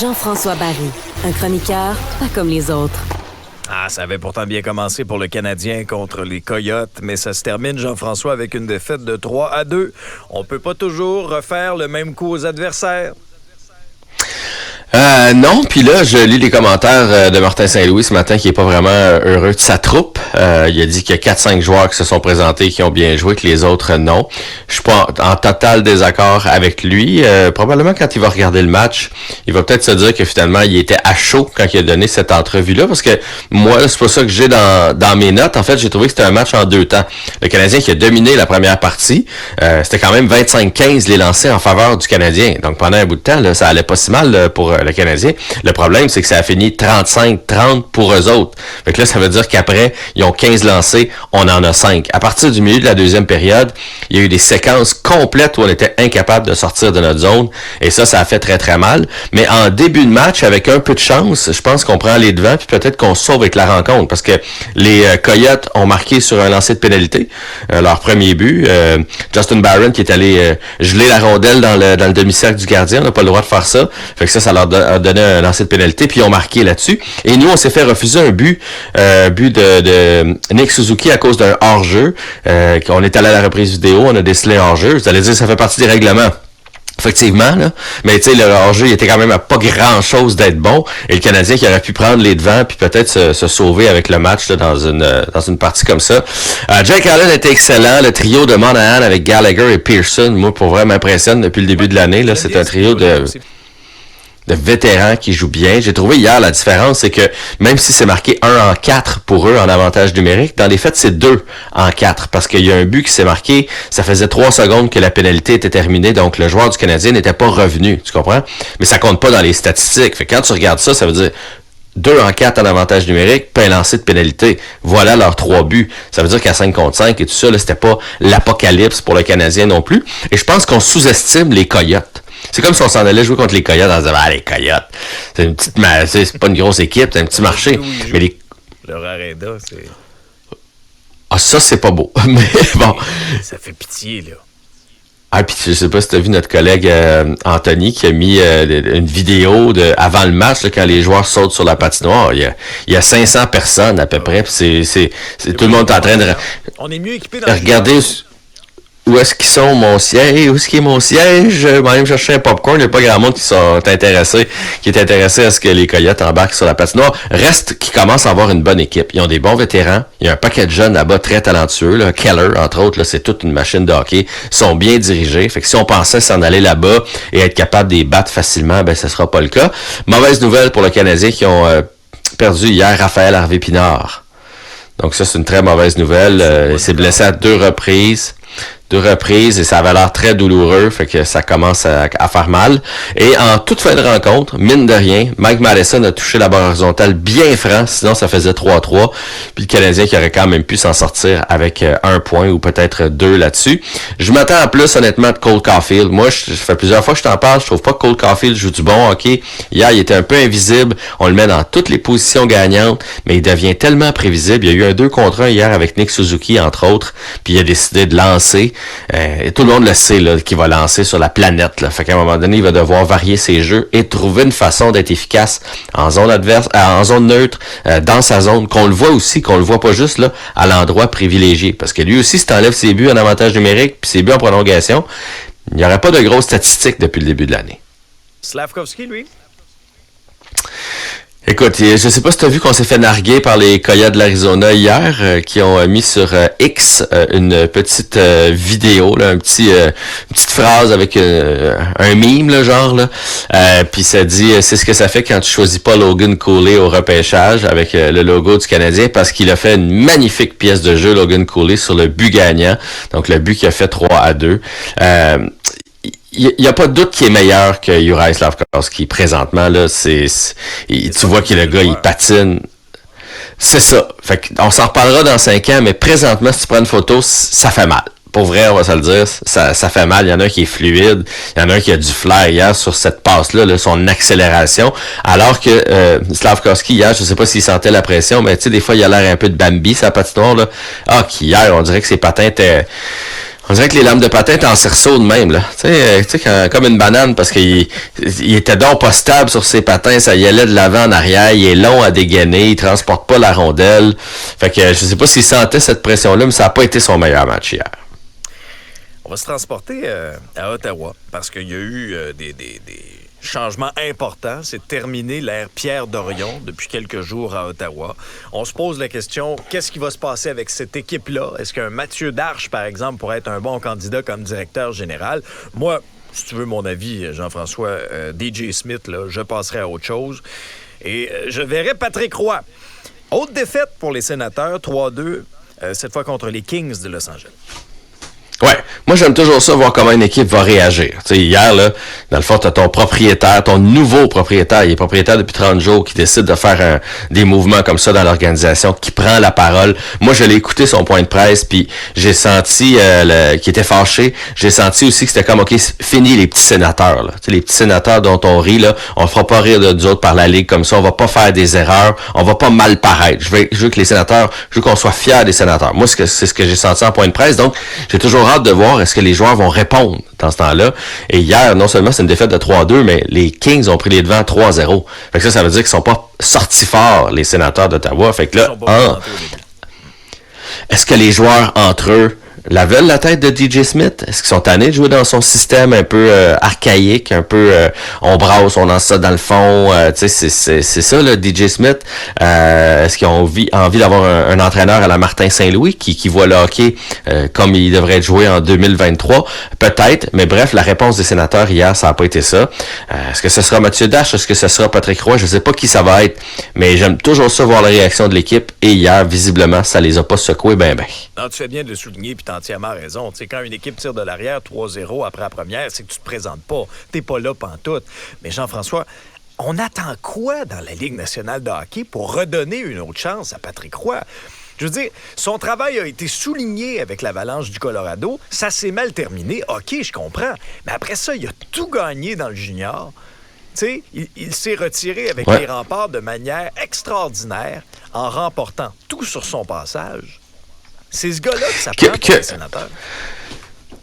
Jean-François Barry, un chroniqueur pas comme les autres. Ah, ça avait pourtant bien commencé pour le Canadien contre les Coyotes, mais ça se termine, Jean-François, avec une défaite de 3-2. On peut pas toujours refaire le même coup aux adversaires. Non, puis là, je lis les commentaires de Martin Saint-Louis ce matin qui est pas vraiment heureux de sa troupe. Il a dit qu'il y a 4-5 joueurs qui se sont présentés qui ont bien joué, que les autres non. Je suis pas en total désaccord avec lui. Probablement quand il va regarder le match, il va peut-être se dire que finalement il était à chaud quand il a donné cette entrevue-là, parce que moi, c'est pas ça que j'ai dans mes notes. En fait, j'ai trouvé que c'était un match en deux temps. Le Canadien qui a dominé la première partie, c'était quand même 25-15 les lancers en faveur du Canadien. Donc pendant un bout de temps, là, ça allait pas si mal pour le Canadien. Le problème, c'est que ça a fini 35-30 pour eux autres. Fait que là, ça veut dire qu'après, ils ont 15 lancés, on en a 5. À partir du milieu de la deuxième période, il y a eu des séquences complètes où on était incapable de sortir de notre zone. Et ça a fait très, très mal. Mais en début de match, avec un peu de chance, je pense qu'on prend les devants, puis peut-être qu'on se sauve avec la rencontre. Parce que les Coyotes ont marqué sur un lancer de pénalité, leur premier but. Justin Barron qui est allé geler la rondelle dans le demi-cercle du gardien. On n'a pas le droit de faire ça. Fait que ça leur a donné un lancer de pénalité, puis ils ont marqué là-dessus. Et nous, on s'est fait refuser un but de Nick Suzuki à cause d'un hors-jeu. On est allé à la reprise vidéo, on a décelé un hors-jeu. Vous allez dire, ça fait partie des règlements. Effectivement, là. Mais tu sais, le hors-jeu, il était quand même à pas grand-chose d'être bon. Et le Canadien qui aurait pu prendre les devants puis peut-être se sauver avec le match là, dans une partie comme ça. Jake Allen était excellent. Le trio de Monahan avec Gallagher et Pearson, moi, pour vrai, m'impressionne depuis le début de l'année. Là, c'est un trio de vétérans qui jouent bien. J'ai trouvé hier la différence, c'est que même si c'est marqué 1-4 pour eux en avantage numérique, dans les faits, c'est 2-4 parce qu'il y a un but qui s'est marqué, ça faisait 3 secondes que la pénalité était terminée, donc le joueur du Canadien n'était pas revenu, tu comprends? Mais ça compte pas dans les statistiques. Fait que quand tu regardes ça, ça veut dire 2-4 en avantage numérique, pas un lancer de pénalité. Voilà leurs 3 buts. Ça veut dire qu'à 5 contre 5 et tout ça, là, c'était pas l'apocalypse pour le Canadien non plus. Et je pense qu'on sous-estime les Coyotes. C'est comme si on s'en allait jouer contre les Coyotes en disant les Coyotes, c'est une petite c'est pas une grosse équipe, c'est un petit marché. Mais les leur arena, c'est ça c'est pas beau. Mais bon, ça fait pitié là. Ah, puis je sais pas si tu as vu notre collègue Anthony qui a mis une vidéo avant le match là, quand les joueurs sautent sur la patinoire. Il y a 500 personnes à peu près, puis c'est tout le monde est en train de on est mieux équipé dans regarder où est-ce qu'ils sont, mon siège? Où est-ce qu'il est mon siège? Moi-même chercher un popcorn, il n'y a pas grand monde qui est intéressé à ce que les Coyotes embarquent sur la patinoire. Reste qu'ils commencent à avoir une bonne équipe. Ils ont des bons vétérans. Il y a un paquet de jeunes là-bas très talentueux. Là. Keller, entre autres, là, c'est toute une machine de hockey. Ils sont bien dirigés. Fait que si on pensait s'en aller là-bas et être capable de les battre facilement, ben ce sera pas le cas. Mauvaise nouvelle pour le Canadien qui ont perdu hier Raphaël Harvey-Pinard. Donc ça, c'est une très mauvaise nouvelle. Il s'est blessé à 2 reprises. Et ça avait l'air très douloureux, fait que ça commence à faire mal. Et en toute fin de rencontre, mine de rien, Mike Matheson a touché la barre horizontale bien franc, sinon ça faisait 3-3. Puis le Canadien qui aurait quand même pu s'en sortir avec 1 point ou peut-être 2 là-dessus. Je m'attends à plus honnêtement de Cole Caulfield. Moi, je fais plusieurs fois que je t'en parle, je trouve pas que Cole Caulfield joue du bon hockey. Hier, il était un peu invisible, on le met dans toutes les positions gagnantes, mais il devient tellement prévisible. Il y a eu un 2 contre 1 hier avec Nick Suzuki, entre autres, puis il a décidé de lancer. Et tout le monde le sait là, qu'il va lancer sur la planète. Là. Fait qu'à un moment donné, il va devoir varier ses jeux et trouver une façon d'être efficace en zone adverse, en zone neutre, dans sa zone, qu'on le voit aussi, qu'on le voit pas juste là à l'endroit privilégié. Parce que lui aussi, si t'enlèves ses buts en avantage numérique puis ses buts en prolongation, il n'y aurait pas de grosses statistiques depuis le début de l'année. Slavkovski, lui? Écoute, je sais pas si tu as vu qu'on s'est fait narguer par les Coyotes de l'Arizona hier, qui ont mis sur X une petite vidéo, là, une petite phrase avec un meme, là, genre, là. Puis ça dit, c'est ce que ça fait quand tu choisis pas Logan Cooley au repêchage avec le logo du Canadien, parce qu'il a fait une magnifique pièce de jeu, Logan Cooley, sur le but gagnant. Donc le but qui a fait 3-2. Il y a pas de doute qu'il est meilleur que Juraj Slavkovski présentement là, tu vois que le gars il patine. C'est ça. Fait que on s'en reparlera dans 5 ans, mais présentement si tu prends une photo, ça fait mal. pour vrai, on va se le dire, ça fait mal. Il y en a un qui est fluide, il y en a un qui a du flair hier sur cette passe-là, là, son accélération. Alors que Slafkovský, hier, je sais pas s'il sentait la pression, mais tu sais, des fois, il a l'air un peu de Bambi, sa patinoire, là. Ah, qu'hier, on dirait que ses patins étaient... On dirait que les lames de patin étaient en cerceau de même, là. Tu sais, comme une banane, parce qu'il était donc pas stable sur ses patins, ça y allait de l'avant en arrière, il est long à dégainer, il transporte pas la rondelle. Fait que je sais pas s'il sentait cette pression-là, mais ça a pas été son meilleur match hier. On va se transporter à Ottawa, parce qu'il y a eu des changement important, c'est terminé l'ère Pierre Dorion depuis quelques jours à Ottawa. On se pose la question, qu'est-ce qui va se passer avec cette équipe-là? Est-ce qu'un Mathieu Darche, par exemple, pourrait être un bon candidat comme directeur général? Moi, si tu veux mon avis, Jean-François, DJ Smith, là, je passerai à autre chose. Et je verrai Patrick Roy. Autre défaite pour les Sénateurs, 3-2, cette fois contre les Kings de Los Angeles. Ouais, moi j'aime toujours ça, voir comment une équipe va réagir. Tu sais, hier, là, dans le fond, t'as ton propriétaire, ton nouveau propriétaire, il est propriétaire depuis 30 jours, qui décide de faire des mouvements comme ça dans l'organisation, qui prend la parole. Moi, je l'ai écouté son point de presse, puis j'ai senti qu'il était fâché. J'ai senti aussi que c'était comme, OK, fini les petits sénateurs, là. Tu sais, les petits sénateurs dont on rit, là, on ne fera pas rire de nous autres par la Ligue comme ça, on va pas faire des erreurs, on va pas mal paraître. Je veux que les sénateurs, je veux qu'on soit fiers des sénateurs. Moi, c'est ce que j'ai senti en point de presse, donc j'ai toujours hâte de voir est-ce que les joueurs vont répondre dans ce temps-là. Et hier, non seulement c'est une défaite de 3-2, mais les Kings ont pris les devants 3-0. Fait que ça veut dire qu'ils sont pas sortis forts, les Sénateurs d'Ottawa. Fait que là, est-ce que les joueurs entre eux veulent la tête de DJ Smith? Est-ce qu'ils sont tannés de jouer dans son système un peu archaïque, un peu on brasse, on lance ça dans le fond, tu sais, c'est ça le DJ Smith. Est-ce qu'ils ont envie d'avoir un entraîneur à la Martin Saint-Louis qui voit le hockey comme il devrait être joué en 2023? Peut-être, mais bref, la réponse des Sénateurs hier, ça n'a pas été ça. Est-ce que ce sera Mathieu Darche? Est-ce que ce sera Patrick Roy? Je sais pas qui ça va être, mais j'aime toujours ça voir la réaction de l'équipe, et hier, visiblement, ça les a pas secoués ben. Non, tu fais bien de le souligner, puis t'as entièrement raison. Tu sais, quand une équipe tire de l'arrière 3-0 après la première, c'est que tu te présentes pas. T'es pas là pantoute. Mais Jean-François, on attend quoi dans la Ligue nationale de hockey pour redonner une autre chance à Patrick Roy? Je veux dire, son travail a été souligné avec l'Avalanche du Colorado. Ça s'est mal terminé. OK, je comprends. Mais après ça, il a tout gagné dans le junior. Tu sais, il s'est retiré avec les Remparts de manière extraordinaire en remportant tout sur son passage. C'est ce gars-là que ça prend pour les Sénateurs.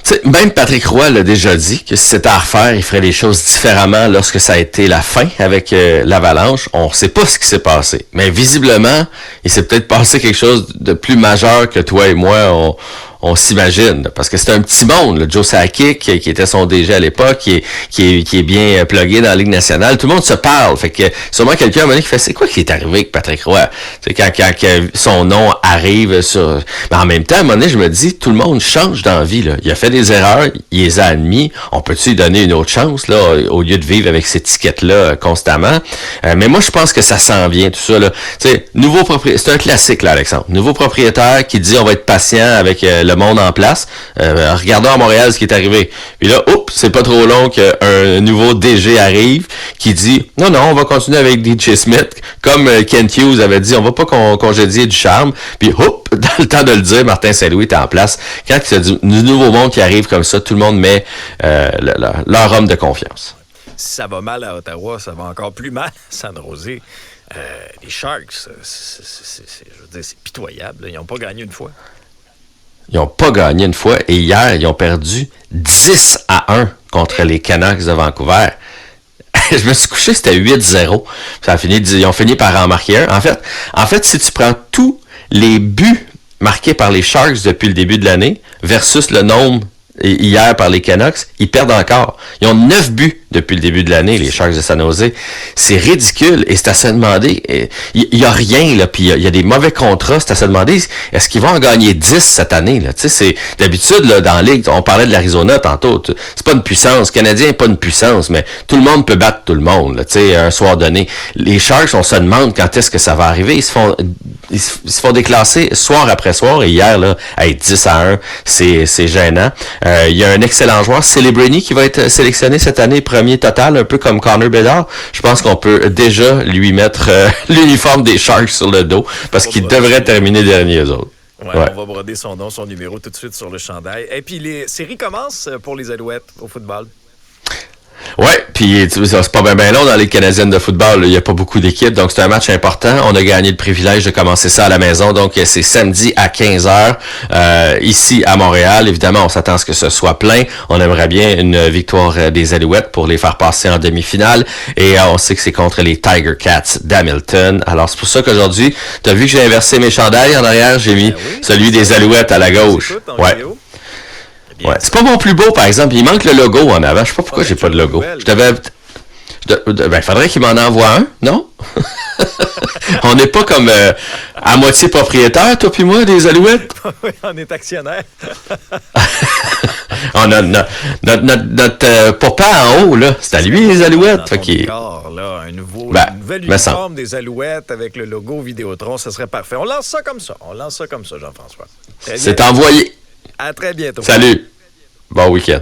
T'sais, même Patrick Roy l'a déjà dit que si c'était à refaire, il ferait les choses différemment lorsque ça a été la fin avec l'Avalanche. On ne sait pas ce qui s'est passé. Mais visiblement, il s'est peut-être passé quelque chose de plus majeur que toi et moi, on s'imagine. Parce que c'est un petit monde, le Joe Sakic, qui était son DG à l'époque, qui est bien plugué dans la Ligue nationale. Tout le monde se parle. Fait que sûrement quelqu'un à un moment donné qui fait, c'est quoi qui est arrivé avec Patrick Roy? C'est quand son nom arrive sur... Mais en même temps, à un moment donné, je me dis, tout le monde change dans la vie, là. Il a fait des erreurs, il les a admis. On peut-tu lui donner une autre chance, là, au lieu de vivre avec cette étiquette-là constamment? Mais moi, je pense que ça s'en vient, tout ça, là. Tu sais, nouveau propriétaire, c'est un classique, là, Alexandre. Nouveau propriétaire qui dit, on va être patient avec le monde en place. Regardons à Montréal ce qui est arrivé. Puis là, c'est pas trop long qu'un nouveau DG arrive qui dit, non, on va continuer avec DJ Smith. Comme Kent Hughes avait dit, on va pas congédier du charme. Puis, dans le temps de le dire, Martin Saint-Louis est en place. Quand il y a du nouveau monde qui arrive comme ça, tout le monde met leur homme de confiance. Si ça va mal à Ottawa, ça va encore plus mal à San Jose. Les Sharks, je veux dire, c'est pitoyable. Ils n'ont pas gagné une fois. Ils n'ont pas gagné une fois. Et hier, ils ont perdu 10-1 contre les Canucks de Vancouver. Je me suis couché, c'était 8-0. Ils ont fini par en marquer un. En fait, si tu prends tous les buts marqués par les Sharks depuis le début de l'année versus le nombre hier par les Canucks, ils perdent encore. Ils ont 9 buts depuis le début de l'année, les Sharks de San Jose. C'est ridicule. Et c'est à se demander, il y a rien, là, puis il y a des mauvais contrats. C'est à se demander, est-ce qu'ils vont en gagner 10 cette année, là? Tu sais, c'est, d'habitude, là, dans la Ligue, on parlait de l'Arizona tantôt. C'est pas une puissance. Le Canadien n'est pas une puissance, mais tout le monde peut battre tout le monde, là, tu sais, un soir donné. Les Sharks, on se demande quand est-ce que ça va arriver. Ils se font déclasser soir après soir. Et hier, là, 10-1, c'est gênant. Il y a un excellent joueur, Celebrini, qui va être sélectionné cette année, premier total, un peu comme Connor Bedard. Je pense qu'on peut déjà lui mettre l'uniforme des Sharks sur le dos, parce qu'il devrait terminer dernier, eux autres. Ouais. On va broder son nom, son numéro tout de suite sur le chandail. Et puis, les séries commencent pour les Alouettes au football. Ouais, puis c'est pas bien long dans les Canadiennes de football. Il n'y a pas beaucoup d'équipes, donc c'est un match important. On a gagné le privilège de commencer ça à la maison, donc c'est samedi à 15h ici à Montréal. Évidemment, on s'attend à ce que ce soit plein. On aimerait bien une victoire des Alouettes pour les faire passer en demi-finale. Et on sait que c'est contre les Tiger Cats d'Hamilton. Alors c'est pour ça qu'aujourd'hui, tu as vu que j'ai inversé mes chandails en arrière. J'ai mis celui des Alouettes à la gauche. Ouais. Ouais. C'est pas mon plus beau, par exemple. Il manque le logo en avant. Je sais pas pourquoi j'ai pas de logo. Ben, faudrait qu'il m'en envoie un, non? On n'est pas comme à moitié propriétaire, toi puis moi, des Alouettes. Oui, on est actionnaire. On a notre papa en haut, là. C'est à lui, les Alouettes. Fait qu'il... là, une nouvelle uniforme des Alouettes avec le logo Vidéotron, ça serait parfait. On lance ça comme ça, Jean-François. C'est envoyé. À très bientôt. Salut. Bon week-end.